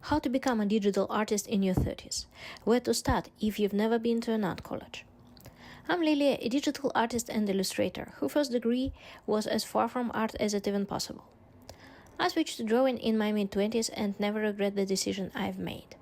How to become a digital artist in your 30s. Where to start if you've never been to an art college. I'm Lilia, a digital artist and illustrator, whose first degree was as far from art as it even possible. I switched to drawing in my mid-20s and never regret the decision I've made.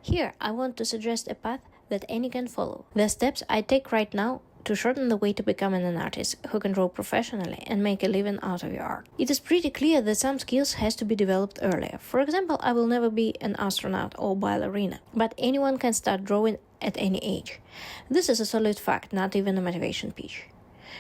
Here, I want to suggest a path that any can follow. The steps I take right now to shorten the way to becoming an artist who can draw professionally and make a living out of your art. It is pretty clear that some skills has to be developed earlier. For example, I will never be an astronaut or ballerina, but anyone can start drawing at any age. This is a solid fact, not even a motivation pitch.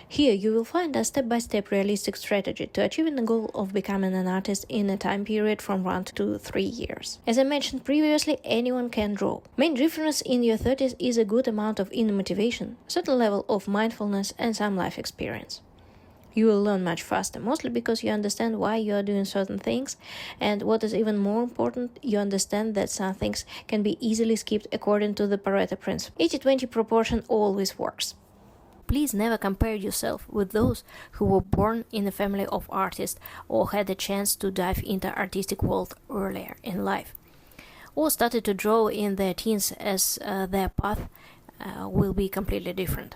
Here you will find a step-by-step realistic strategy to achieving the goal of becoming an artist in a time period from 1 to 3 years. As I mentioned previously, anyone can draw. Main difference in your 30s is a good amount of inner motivation, certain level of mindfulness and some life experience. You will learn much faster, mostly because you understand why you are doing certain things, and what is even more important, you understand that some things can be easily skipped according to the Pareto principle. 80-20 proportion always works. Please never compare yourself with those who were born in a family of artists or had a chance to dive into artistic world earlier in life, or started to draw in their teens, as their path will be completely different.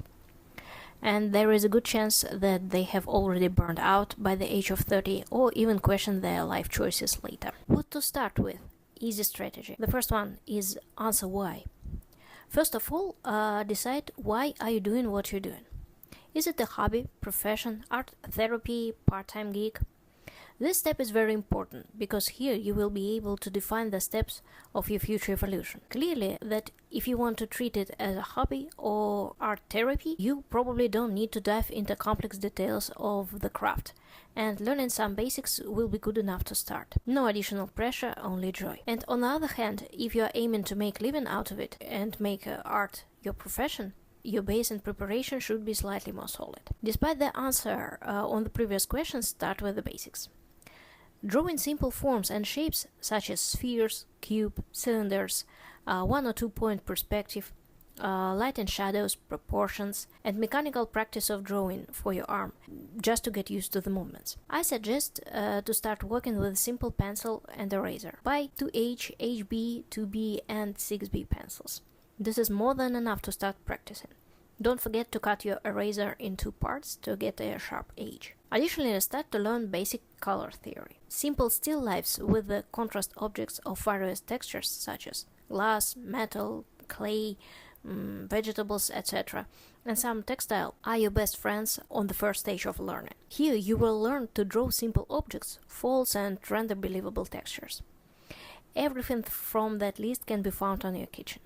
And there is a good chance that they have already burned out by the age of 30 or even questioned their life choices later. What to start with? Easy strategy. The first one is answer why. First of all, decide why are you doing what you're doing. Is it a hobby, profession, art therapy, part-time gig? This step is very important because here you will be able to define the steps of your future evolution. Clearly that if you want to treat it as a hobby or art therapy, you probably don't need to dive into complex details of the craft, and learning some basics will be good enough to start. No additional pressure, only joy. And on the other hand, if you are aiming to make a living out of it and make art your profession, your base and preparation should be slightly more solid. Despite the answer on the previous question, start with the basics. Drawing simple forms and shapes such as spheres, cube, cylinders, 1 or 2 point perspective, light and shadows, proportions, and mechanical practice of drawing for your arm, just to get used to the movements. I suggest to start working with a simple pencil and eraser. Buy 2H, HB, 2B, and 6B pencils. This is more than enough to start practicing. Don't forget to cut your eraser in 2 parts to get a sharp edge. Additionally, start to learn basic color theory. Simple still lifes with the contrast objects of various textures such as glass, metal, clay, vegetables, etc., and some textile are your best friends on the first stage of learning. Here you will learn to draw simple objects, folds, and render believable textures. Everything from that list can be found on your kitchen.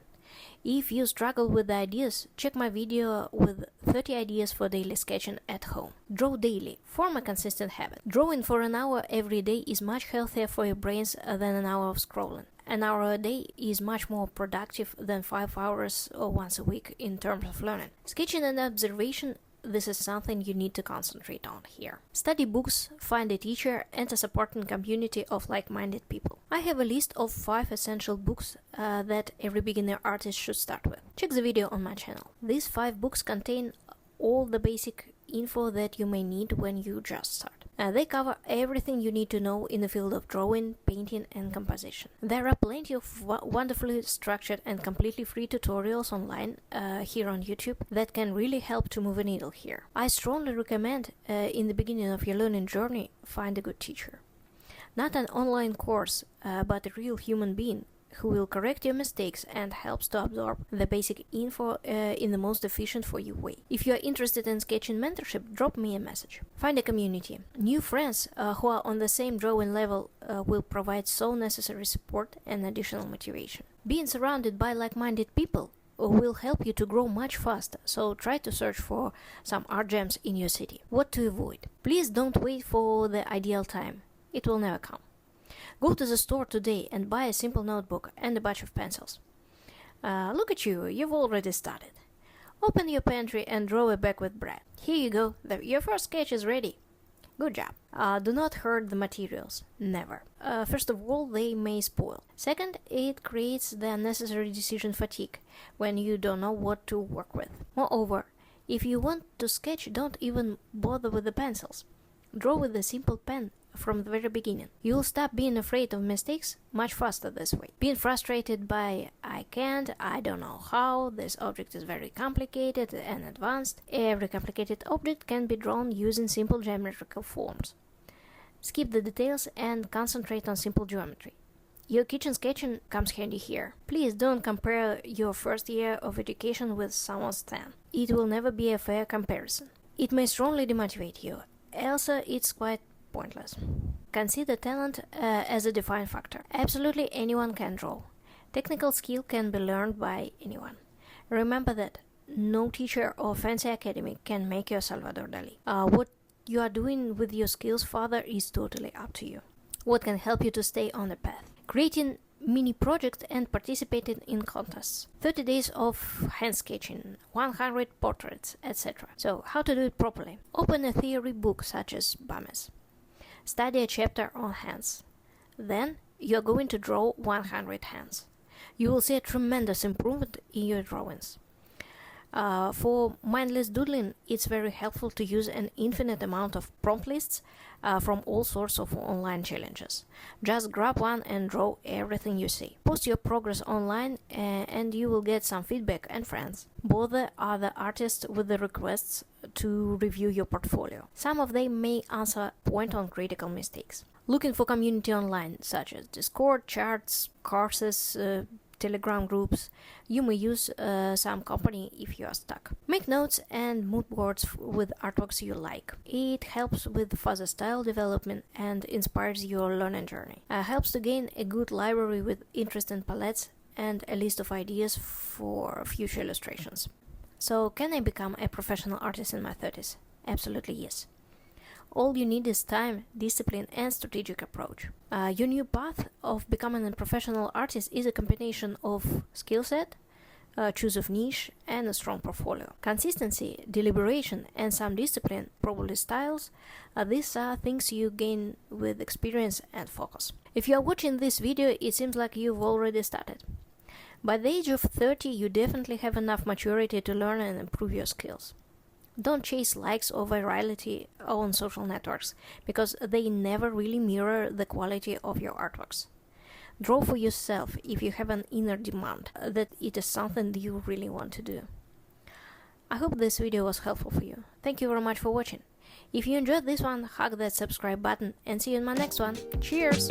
If you struggle with the ideas, check my video with 30 ideas for daily sketching at home. Draw daily. Form a consistent habit. Drawing for an hour every day is much healthier for your brains than an hour of scrolling. An hour a day is much more productive than 5 hours or once a week in terms of learning. Sketching and observation, this is something you need to concentrate on here. Study books, find a teacher, and a supporting community of like-minded people. I have a list of 5 essential books that every beginner artist should start with. Check the video on my channel. These 5 books contain all the basic info that you may need when you just start. They cover everything you need to know in the field of drawing, painting, and composition. There are plenty of wonderfully structured and completely free tutorials online here on YouTube that can really help to move a needle here. I strongly recommend in the beginning of your learning journey, find a good teacher. Not an online course, but a real human being who will correct your mistakes and helps to absorb the basic info in the most efficient for you way. If you are interested in sketching mentorship, drop me a message. Find a community. New friends who are on the same drawing level will provide so necessary support and additional motivation. Being surrounded by like-minded people will help you to grow much faster, so try to search for some art gems in your city. What to avoid? Please don't wait for the ideal time. It will never come. Go to the store today and buy a simple notebook and a bunch of pencils. Look at you, you've already started. Open your pantry and draw a bag with bread. Here you go, your first sketch is ready. Good job. Do not hurt the materials. Never. First of all, they may spoil. Second, it creates the unnecessary decision fatigue when you don't know what to work with. Moreover, if you want to sketch, don't even bother with the pencils. Draw with a simple pen from the very beginning. You'll stop being afraid of mistakes much faster this way. Being frustrated by I can't, I don't know how, this object is very complicated and advanced. Every complicated object can be drawn using simple geometrical forms. Skip the details and concentrate on simple geometry. Your kitchen sketching comes handy here. Please don't compare your first year of education with someone's 10. It will never be a fair comparison. It may strongly demotivate you, else it's quite pointless. Consider talent as a defining factor. Absolutely anyone can draw. Technical skill can be learned by anyone. Remember that no teacher or fancy academy can make you Salvador Dali. What you are doing with your skills further is totally up to you. What can help you to stay on the path? Creating mini projects and participating in contests. 30 days of hand sketching, 100 portraits, etc. So, how to do it properly? Open a theory book such as Bames. Study a chapter on hands. Then, you're going to draw 100 hands. You will see a tremendous improvement in your drawings. For mindless doodling, it's very helpful to use an infinite amount of prompt lists from all sorts of online challenges. Just grab one and draw everything you see. Post your progress online and you will get some feedback and friends. Bother other artists with the requests to review your portfolio. Some of them may answer point on critical mistakes. Looking for community online, such as Discord, charts, courses, Telegram groups. You may use some company if you are stuck. Make notes and mood boards with artworks you like. It helps with further style development and inspires your learning journey. Helps to gain a good library with interesting palettes and a list of ideas for future illustrations. So, can I become a professional artist in my 30s? Absolutely yes. All you need is time, discipline, and strategic approach. Your new path of becoming a professional artist is a combination of skill set, choose of niche, and a strong portfolio. Consistency, deliberation, and some discipline, probably styles, these are things you gain with experience and focus. If you are watching this video, it seems like you've already started. By the age of 30, you definitely have enough maturity to learn and improve your skills. Don't chase likes or virality on social networks, because they never really mirror the quality of your artworks. Draw for yourself if you have an inner demand that it is something that you really want to do. I hope this video was helpful for you. Thank you very much for watching. If you enjoyed this one, hug that subscribe button and see you in my next one. Cheers!